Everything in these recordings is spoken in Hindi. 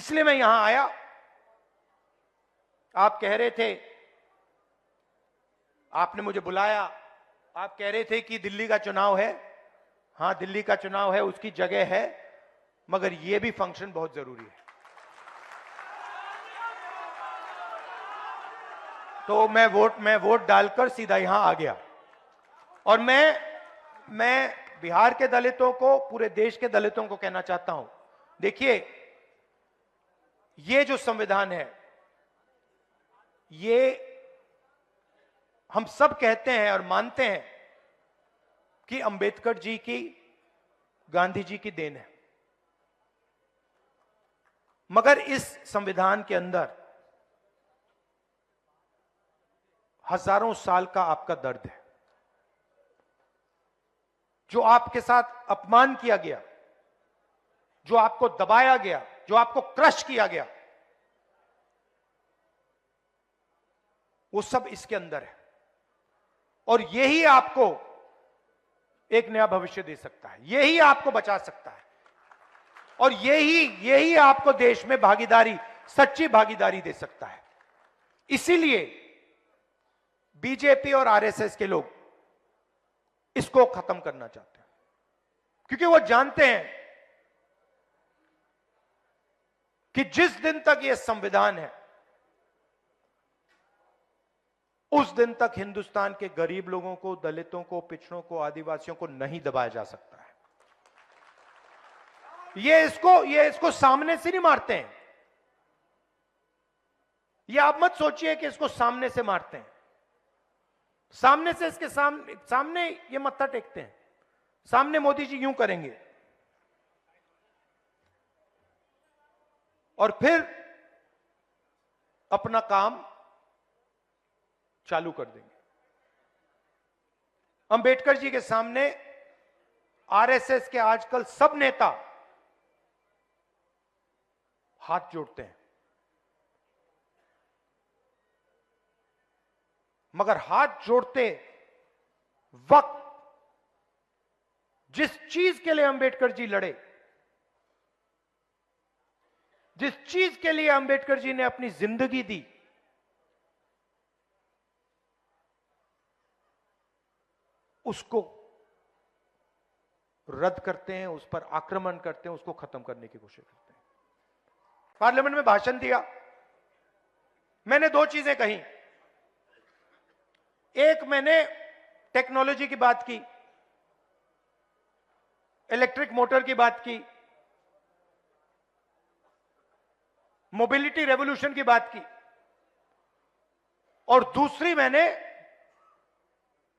इसलिए मैं यहां आया। आप कह रहे थे, आपने मुझे बुलाया, आप कह रहे थे कि दिल्ली का चुनाव है। हां, दिल्ली का चुनाव है, उसकी जगह है, मगर यह भी फंक्शन बहुत जरूरी है। तो मैं वोट डालकर सीधा यहां आ गया। और मैं बिहार के दलितों को, पूरे देश के दलितों को कहना चाहता हूं, देखिए, ये जो संविधान है, ये हम सब कहते हैं और मानते हैं कि अंबेडकर जी की, गांधी जी की देन है, मगर इस संविधान के अंदर हजारों साल का आपका दर्द है। जो आपके साथ अपमान किया गया, जो आपको दबाया गया, जो आपको क्रश किया गया, वो सब इसके अंदर है। और यही आपको एक नया भविष्य दे सकता है, यही आपको बचा सकता है, और यही आपको देश में भागीदारी, सच्ची भागीदारी दे सकता है। इसीलिए बीजेपी और आरएसएस के लोग इसको खत्म करना चाहते हैं, क्योंकि वो जानते हैं कि जिस दिन तक यह संविधान है, उस दिन तक हिंदुस्तान के गरीब लोगों को, दलितों को, पिछड़ों को, आदिवासियों को नहीं दबाया जा सकता है। ये इसको सामने से नहीं मारते हैं। ये आप मत सोचिए कि इसको सामने से मारते हैं। सामने से, इसके सामने ये मत्था टेकते हैं। सामने मोदी जी यूं करेंगे और फिर अपना काम चालू कर देंगे। अंबेडकर जी के सामने आरएसएस के आजकल सब नेता हाथ जोड़ते हैं, मगर हाथ जोड़ते वक्त जिस चीज के लिए अंबेडकर जी लड़े, जिस चीज के लिए अंबेडकर जी ने अपनी जिंदगी दी, उसको रद्द करते हैं, उस पर आक्रमण करते हैं, उसको खत्म करने की कोशिश करते हैं। पार्लियामेंट में भाषण दिया, मैंने दो चीजें कही। एक, मैंने टेक्नोलॉजी की बात की, इलेक्ट्रिक मोटर की बात की, मोबिलिटी रेवोल्यूशन की बात की, और दूसरी मैंने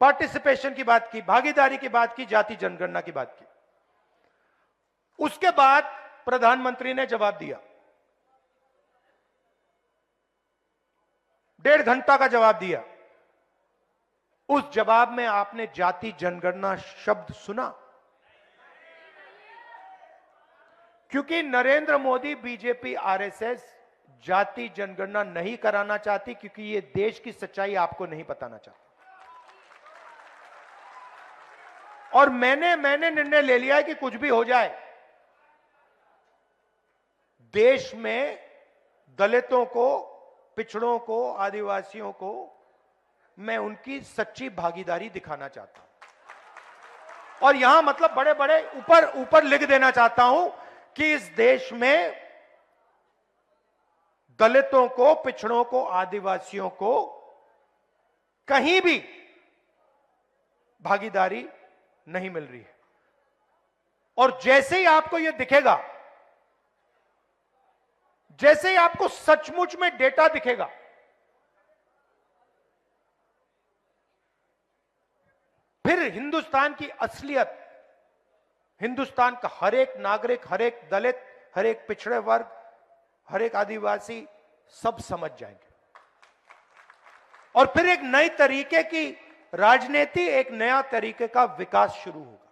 पार्टिसिपेशन की बात की, भागीदारी की बात की, जाति जनगणना की बात की। उसके बाद प्रधानमंत्री ने जवाब दिया, 1.5 घंटा का जवाब दिया। उस जवाब में आपने जाति जनगणना शब्द सुना? क्योंकि नरेंद्र मोदी, बीजेपी, आरएसएस जाति जनगणना नहीं कराना चाहती, क्योंकि ये देश की सच्चाई आपको नहीं बताना चाहती। और मैंने निर्णय ले लिया है कि कुछ भी हो जाए, देश में दलितों को, पिछड़ों को, आदिवासियों को मैं उनकी सच्ची भागीदारी दिखाना चाहता हूं। और यहां मतलब बड़े बड़े ऊपर लिख देना चाहता हूं कि इस देश में दलितों को, पिछड़ों को, आदिवासियों को कहीं भी भागीदारी नहीं मिल रही है। और जैसे ही आपको यह दिखेगा, जैसे ही आपको सचमुच में डेटा दिखेगा, फिर हिंदुस्तान की असलियत, हिंदुस्तान का हर एक नागरिक, हर एक दलित, हर एक पिछड़े वर्ग, हर एक आदिवासी सब समझ जाएंगे। और फिर एक नई तरीके की राजनीति, एक नया तरीके का विकास शुरू होगा।